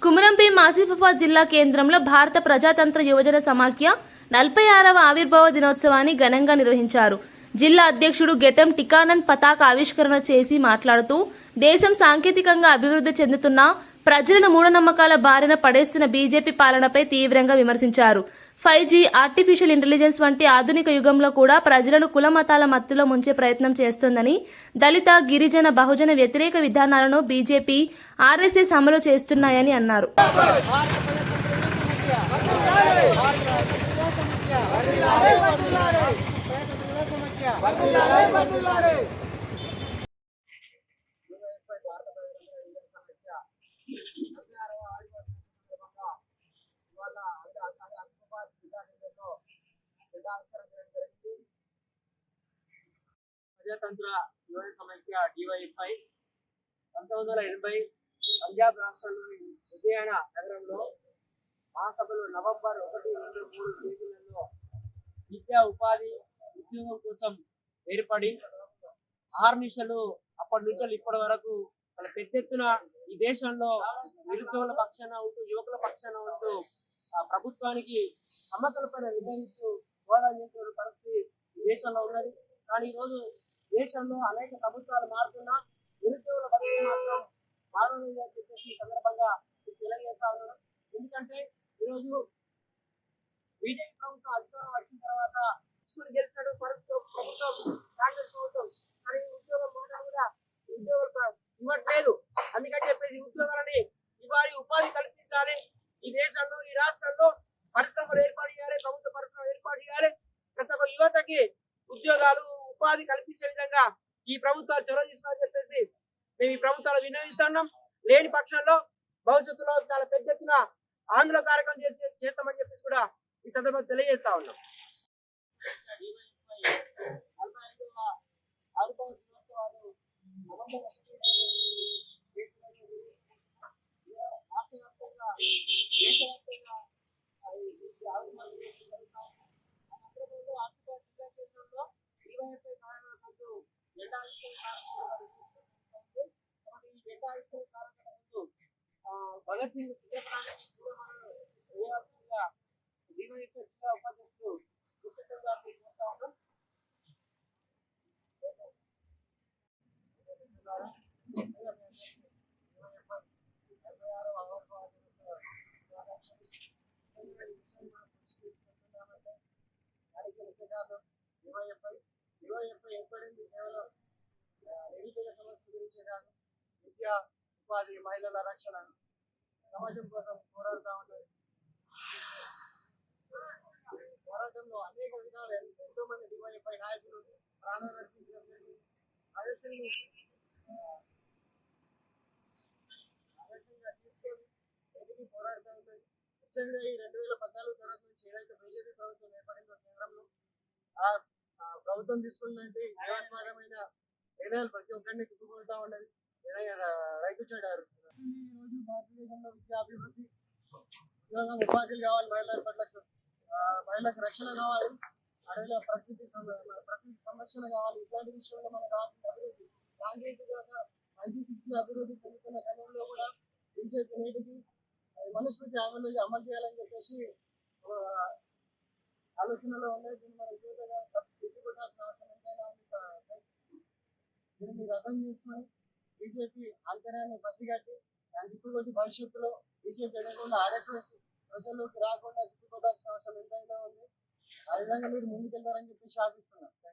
కుమరంపై ఆసిఫాబాద్ జిల్లా కేంద్రంలో భారత ప్రజాతంత్ర యువజన సమాఖ్య 46వ ఆవిర్భావ దినోత్సవాన్ని ఘనంగా నిర్వహించారు. జిల్లా అధ్యక్షుడు గెటం టికానంద్ పతాక ఆవిష్కరణ చేసి మాట్లాడుతూ దేశం సాంకేతికంగా అభివృద్ధి చెందుతున్నా ప్రజలను మూఢనమ్మకాల బారిన పడేస్తున్న బీజేపీ పాలనపై తీవ్రంగా విమర్శించారు. 5G, ఆర్టిఫిషియల్ ఇంటెలిజెన్స్ వంటి ఆధునిక యుగంలో కూడా ప్రజలను కుల మతాల మత్తులో ముంచే ప్రయత్నం చేస్తోందని, దళిత, గిరిజన, బహుజన వ్యతిరేక విధానాలను బీజేపీ, ఆర్ఎస్ఎస్ అమలు చేస్తున్నాయని అన్నారు. ప్రజాతంత్ర యువజన సమైక్య డివైఎఫ్ఐ 1980 పంజాబ్ రాష్ట్రంలోని లూధియానా నగరంలో మహాసభలు నవంబర్ 1, 2, 3 తేదీలలో విద్యా, ఉపాధి, ఉద్యోగం కోసం ఏర్పడి ఆర్నిషలు అప్పటి నుంచి ఇప్పటి వరకు వాళ్ళ పెద్ద ఎత్తున ఈ దేశంలో నిరుద్యోగుల పక్షాన ఉంటూ, యువకుల పక్షాన ఉంటూ ప్రభుత్వానికి సమస్యలపైన నిర్ణయిస్తూ పోరాటం చేసిన పరిస్థితి ఈ దేశంలో ఉన్నది. కానీ ఈరోజు దేశంలో అనేక ప్రభుత్వాలు మారుతున్నా నిరుద్యోగుల పరిస్థితి మాత్రం మారలేదు అని చెప్పేసి ఈ సందర్భంగా తెలియజేస్తా ఉన్నాను. ఎందుకంటే ఈరోజు బీజేపీ ప్రభుత్వం అధికారం వచ్చిన తర్వాత గెలిచాడు ప్రభుత్వం కాంగ్రెస్ ప్రభుత్వం, కానీ ఉద్యోగం మాట కూడా ఉద్యోగాలు ఇవ్వట్లేదు. అందుకని చెప్పేసి ఉద్యోగాలని ఇవ్వాలి, ఉపాధి కల్పించాలి. ఈ దేశంలో, ఈ రాష్ట్రంలో పరిశ్రమలు ఏర్పాటు చేయాలి, ప్రభుత్వ పరిశ్రమలు ఏర్పాటు చేయాలి. ప్రతి ఒక్క యువతకి ఉద్యోగాలు, ఉపాధి కల్పించే విధంగా ఈ ప్రభుత్వాలు చొరవ తీసుకోవాలని చెప్పేసి మేము ఈ ప్రభుత్వాలు వినియోగిస్తున్నాం. లేని పక్షంలో భవిష్యత్తులో చాలా పెద్ద ఎత్తున ఆందోళన కార్యక్రమం చేస్తామని చెప్పేసి కూడా ఈ సందర్భంగా తెలియజేస్తా ఉన్నాం. భగత్ సింగ్ ఉపాధ్యక్షులు ఏర్పడింది కేవలం నిరుద్యోగ సమస్య గురించి కాదు, విద్య, ఉపాధి, మహిళల రక్షణ, సమాజం కోసం పోరాడుతూ ఉన్నది. పోరాటంలో అనేక విధాలు ఎంతో మంది డివైఎఫ్ఐ నాయకులు ప్రాణాలు అర్పించడం జరిగింది. ఆదర్శంగా తీసుకొని ఎదిగి పోరాడుతూ ఉన్నది. ముఖ్యంగా ఈ 2014 తర్వాత నుంచి ఏదైతే బీజేపీ ప్రభుత్వం ఏర్పడిందో కేంద్రంలో, ఆ ప్రభుత్వం తీసుకున్నట్టు వివాదాస్పదమైన నిర్ణయాలు ప్రతి ఒక్కరిని తిప్పుకుంటా ఉన్నది. రైతు చెడారు ఈరోజు భారతదేశంలో విద్యాభివృద్ధి, ఉద్యోగం, ఉపాధులు కావాలి, మహిళలకు రక్షణ కావాలి, అడవిలో ప్రకృతి సంరక్షణ కావాలి. ఇట్లాంటి విషయంలో మనకు కావాల్సిన అభివృద్ధి, సాంకేతికత, 5G, 6G అభివృద్ధి చెందుతున్న క్రమంలో కూడా బీజేపీ నేటికి మనుస్మృతి అమలు చేయాలని చెప్పేసి ఆలోచనలో ఉన్నాయి. దీన్ని మన యువతగా తిప్పుకొట్టాల్సిన అవసరం ఎంతైనా ఉంది. దీన్ని రద్దు చేసుకొని బీజేపీ అంతరాన్ని పసిగట్టి దాన్ని తిప్పుకొట్టి భవిష్యత్తులో బీజేపీ ఎదగకుండా ఆర్ఎస్ఎస్ ప్రజల్లోకి రాకుండా తిప్పుకొట్టాల్సిన అవసరం ఎంతైనా ఉంది. ఆ విధంగా మీరు ముందుకెళ్తారని చెప్పేసి ఆశిస్తున్నాను.